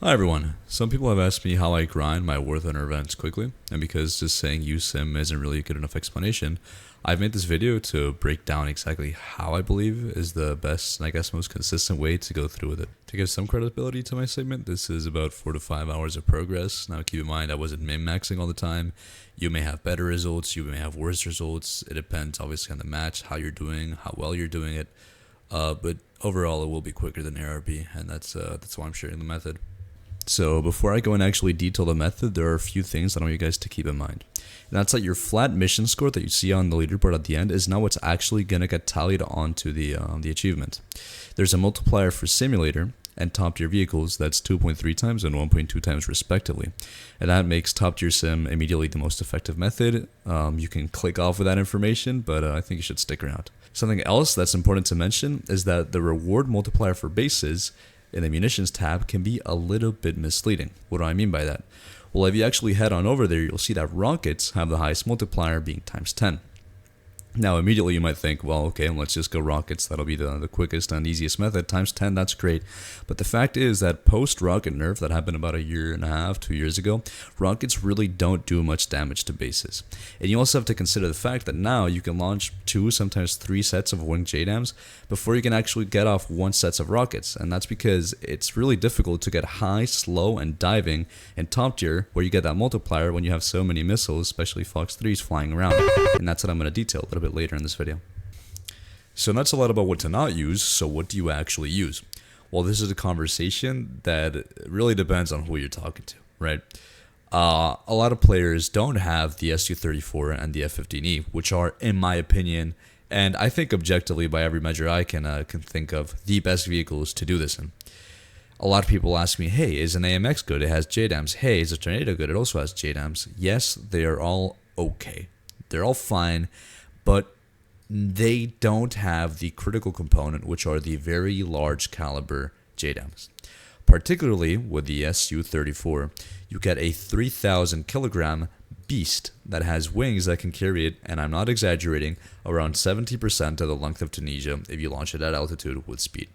Hi everyone. Some people have asked me how I grind my Warthunder events quickly, and because just saying use sim isn't really a good enough explanation, I've made this video to break down exactly how I believe is the best and I guess most consistent way to go through with it. To give some credibility to my statement, this is about 4 to 5 hours of progress. Now keep in mind I wasn't min-maxing all the time. You may have better results, you may have worse results. It depends obviously on the match, how you're doing, how well you're doing it. But overall it will be quicker than ARB, and that's why I'm sharing the method. So before I go and actually detail the method, there are a few things I want you guys to keep in mind. And that's that your flat mission score that you see on the leaderboard at the end is not what's actually going to get tallied onto the achievement. There's a multiplier for simulator and top tier vehicles that's 2.3 times and 1.2 times respectively. And that makes top tier sim immediately the most effective method. You can click off with that information, but I think you should stick around. Something else that's important to mention is that the reward multiplier for bases in the munitions tab can be a little bit misleading. What do I mean by that? Well, if you actually head on over there, you'll see that rockets have the highest multiplier being times 10. Now, immediately you might think, well, okay, let's just go rockets. That'll be the quickest and easiest method. Times 10, that's great. But the fact is that post-rocket nerf that happened about 1.5 2 years ago, rockets really don't do much damage to bases. And you also have to consider the fact that now you can launch 2, sometimes 3 sets of winged JDAMs before you can actually get off 1 set of rockets. And that's because it's really difficult to get high, slow, and diving in top tier where you get that multiplier when you have so many missiles, especially Fox 3s flying around. And that's what I'm going to detail a little bit later in this video. So that's a lot about what to not use. So what do you actually use? Well, this is a conversation that really depends on who you're talking to, right? A lot of players don't have the SU-34 and the F-15E, which are, in my opinion, and I think objectively by every measure I can think of, the best vehicles to do this in. A lot of people ask me, hey, is an AMX good? It has JDAMs. Hey, is a Tornado good? It also has JDAMs. Yes, they are all okay. They're all fine, but they don't have the critical component, which are the very large caliber JDAMs. Particularly with the SU-34, you get a 3,000 kilogram beast that has wings that can carry it, and I'm not exaggerating, around 70% of the length of Tunisia if you launch it at altitude with speed.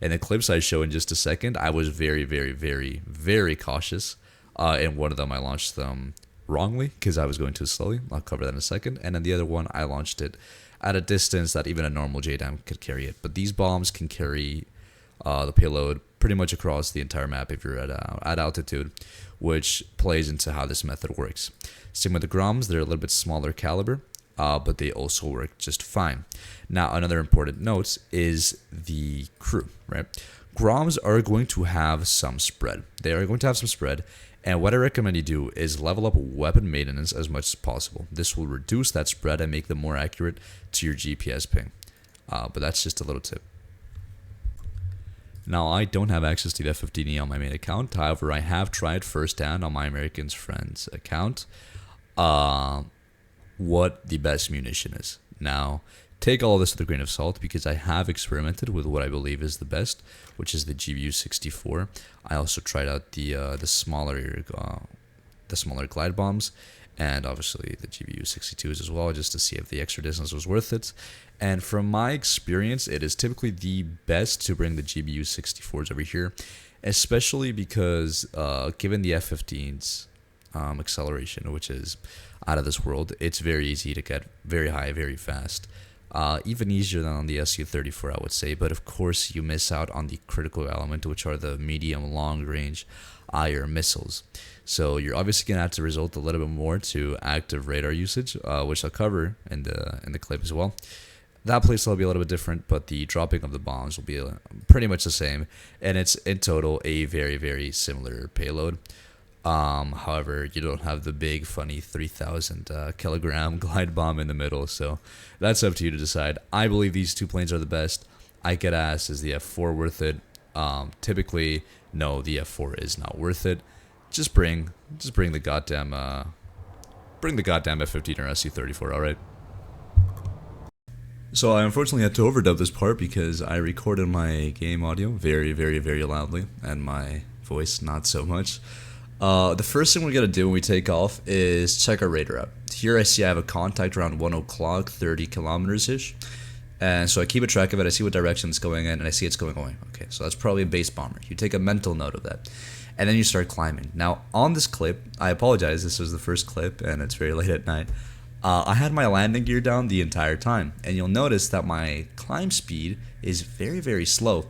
In the clips I show in just a second, I was very, very, very, very cautious. In one of them, I launched them wrongly because I was going too slowly. I'll cover that in a second. And then the other one, I launched it at a distance that even a normal JDAM could carry it. But these bombs can carry the payload pretty much across the entire map if you're at altitude, which plays into how this method works. Same with the Groms, they're a little bit smaller caliber, but they also work just fine. Now, another important note is the crew, right? Groms are going to have some spread. They are going to have some spread. And what I recommend you do is level up weapon maintenance as much as possible. This will reduce that spread and make them more accurate to your GPS ping. But that's just a little tip. Now, I don't have access to the F-15E on my main account. However, I have tried firsthand on my American's Friends account what the best munition is. Now, take all of this with a grain of salt because I have experimented with what I believe is the best, which is the GBU-64. I also tried out the smaller glide bombs, and obviously the GBU-62s as well, just to see if the extra distance was worth it. And from my experience, it is typically the best to bring the GBU-64s over here, especially because given the F-15's acceleration, which is out of this world, it's very easy to get very high, very fast. Even easier than on the SU-34, I would say, but of course you miss out on the critical element, which are the medium long range IR missiles. So you're obviously going to have to resort a little bit more to active radar usage, which I'll cover in the clip as well. That place will be a little bit different, but the dropping of the bombs will be pretty much the same, and it's in total a very, very similar payload. However, you don't have the big funny 3,000 kilogram glide bomb in the middle, so that's up to you to decide. I believe these two planes are the best. I get asked, is the F4 worth it? Typically, no, the F4 is not worth it. Just bring the goddamn F-15 or SU-34, all right? So I unfortunately had to overdub this part because I recorded my game audio very, very, very loudly, and my voice not so much. The first thing we're going to do when we take off is check our radar out. Here I see I have a contact around 1 o'clock, 30 kilometers-ish. And so I keep a track of it, I see what direction it's going in, and I see it's going away. Okay, so that's probably a base bomber. You take a mental note of that. and then you start climbing. Now on this clip, I apologize, this was the first clip and it's very late at night. I had my landing gear down the entire time, and you'll notice that my climb speed is very slow.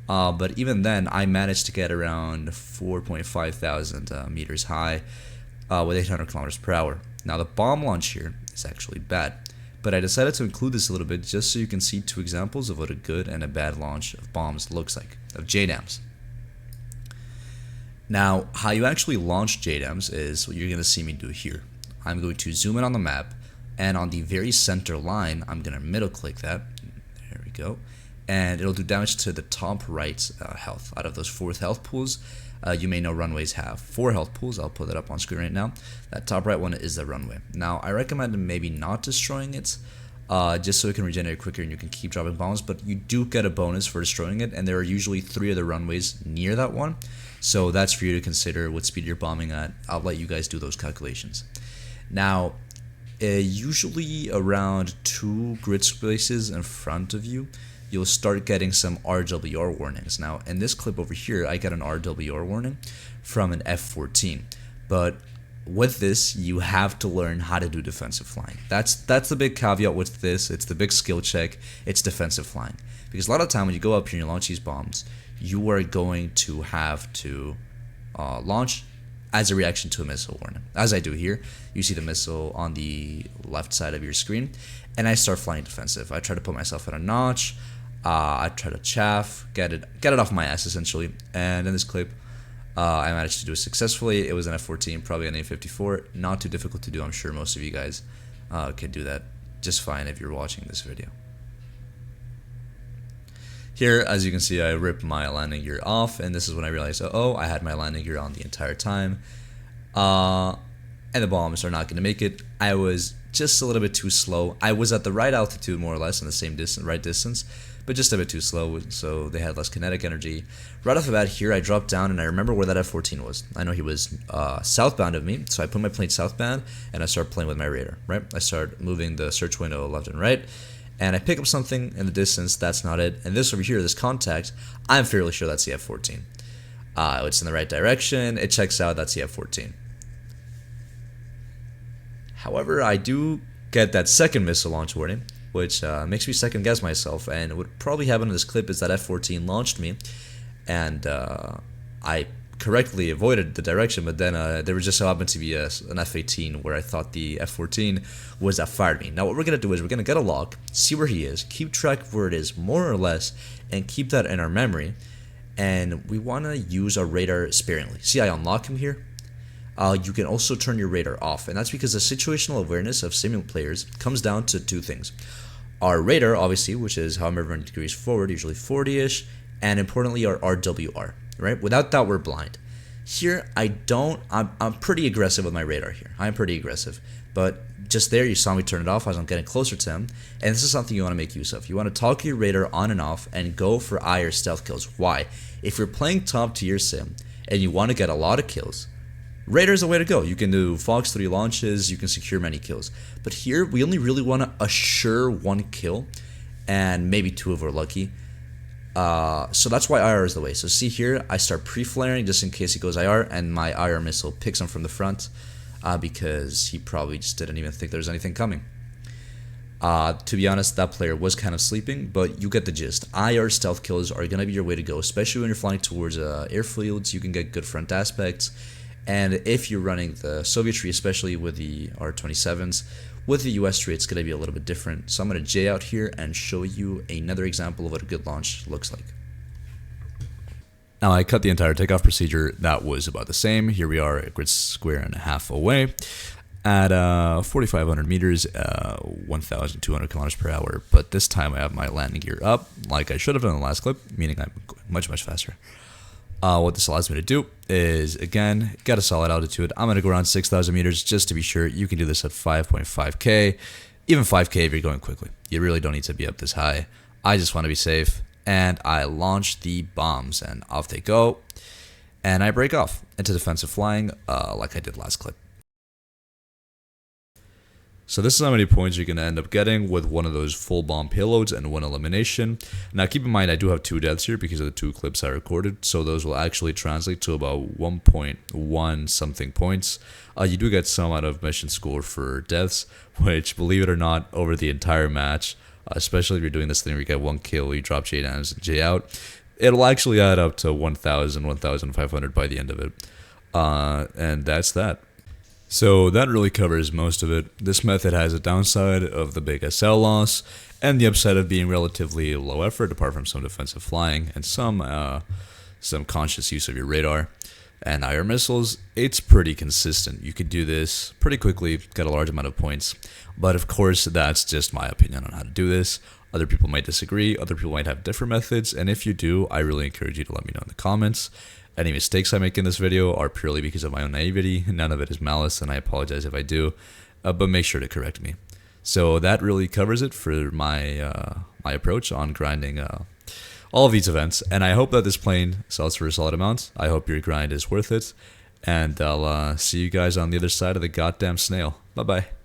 But even then, I managed to get around 4,500 meters high with 800 kilometers per hour. Now the bomb launch here is actually bad, but I decided to include this a little bit just so you can see two examples of what a good and a bad launch of bombs looks like, of JDAMs. Now, how you actually launch JDAMs is what you're going to see me do here. I'm going to zoom in on the map, and on the very center line, I'm going to middle click that. There we go. And it'll do damage to the top right health. Out of those 4 health pools, you may know runways have 4 health pools. I'll put that up on screen right now. That top right one is the runway. Now, I recommend maybe not destroying it, just so it can regenerate quicker and you can keep dropping bombs, but you do get a bonus for destroying it, and there are usually 3 other runways near that one. So that's for you to consider what speed you're bombing at. I'll let you guys do those calculations. Now, usually around 2 grid spaces in front of you, you'll start getting some RWR warnings. Now, in this clip over here, I got an RWR warning from an F-14. But with this, you have to learn how to do defensive flying. That's the big caveat with this. It's the big skill check. It's defensive flying. Because a lot of the time when you go up here and you launch these bombs, you are going to have to launch as a reaction to a missile warning. As I do here, you see the missile on the left side of your screen, and I start flying defensive. I try to put myself at a notch. I try to chaff, get it off my ass essentially. And in this clip, I managed to do it successfully. It was an F-14, probably an A-54. Not too difficult to do. I'm sure most of you guys can do that just fine if you're watching this video. Here, as you can see, I ripped my landing gear off, and this is when I realized, oh, I had my landing gear on the entire time. And the bombs are not going to make it. I was just a little bit too slow. I was at the right altitude, more or less, in the same distance, right distance, but just a bit too slow, so they had less kinetic energy. Right off the bat here, I dropped down, and I remember where that F-14 was. I know he was southbound of me, so I put my plane southbound, and I started playing with my radar, right? I started moving the search window left and right, and I pick up something in the distance. That's not it. And this over here, this contact, I'm fairly sure that's the F-14. It's in the right direction. It checks out. That's the F-14. However, I do get that second missile launch warning, which makes me second guess myself. And what probably happened in this clip is that F-14 launched me, and I correctly avoided the direction, but then there just so happened to be an F-18 where I thought the F-14 was that fired me. Now what we're going to do is we're going to get a log, see where he is, keep track of where it is more or less, and keep that in our memory. And we want to use our radar sparingly. See, I unlock him here. You can also turn your radar off, and that's because the situational awareness of simu players comes down to 2 things. Our radar, obviously, which is however many degrees forward, usually 40-ish, and importantly our RWR. Right? Without that, we're blind. Here, I'm pretty aggressive with my radar here. I'm pretty aggressive. But just there, you saw me turn it off as I'm getting closer to him. And this is something you want to make use of. You want to toggle your radar on and off and go for IR stealth kills. Why? If you're playing top tier sim and you want to get a lot of kills, radar is the way to go. You can do Fox 3 launches, you can secure many kills. But here, we only really want to assure 1 kill, and maybe 2 if we're lucky. So that's why IR is the way. So see here, I start pre-flaring just in case he goes IR, and my IR missile picks him from the front because he probably just didn't even think there was anything coming. To be honest, that player was kind of sleeping, but you get the gist. IR stealth kills are going to be your way to go, especially when you're flying towards airfields. You can get good front aspects, and if you're running the Soviet tree, especially with the R-27s, with the US tree, it's going to be a little bit different. So I'm going to J out here and show you another example of what a good launch looks like. Now I cut the entire takeoff procedure. That was about the same. Here we are a grid square and a half away at 4,500 meters, 1,200 kilometers per hour. But this time I have my landing gear up like I should have done in the last clip, meaning I'm going much faster. What this allows me to do is, again, get a solid altitude. I'm going to go around 6,000 meters just to be sure. You can do this at 5.5K, even 5K if you're going quickly. You really don't need to be up this high. I just want to be safe. And I launch the bombs, and off they go. And I break off into defensive flying like I did last clip. So this is how many points you're going to end up getting with one of those full bomb payloads and one elimination. Now keep in mind I do have 2 deaths here because of the 2 clips I recorded, so those will actually translate to about 1.1 something points. You do get some out of mission score for deaths, which, believe it or not, over the entire match, especially if you're doing this thing where you get 1 kill, you drop JDAMs and J out, it'll actually add up to 1,000, 1,500 by the end of it. And that's that. So that really covers most of it. This method has a downside of the big SL loss, and the upside of being relatively low effort, apart from some defensive flying and some conscious use of your radar and IR missiles. It's pretty consistent. You could do this pretty quickly, get a large amount of points, but of course that's just my opinion on how to do this. Other people might disagree, other people might have different methods, and if you do, I really encourage you to let me know in the comments. Any mistakes I make in this video are purely because of my own naivety. None of it is malice, and I apologize if I do, but make sure to correct me. So that really covers it for my my approach on grinding all of these events, and I hope that this plane sells for a solid amount. I hope your grind is worth it, and I'll see you guys on the other side of the goddamn snail. Bye-bye.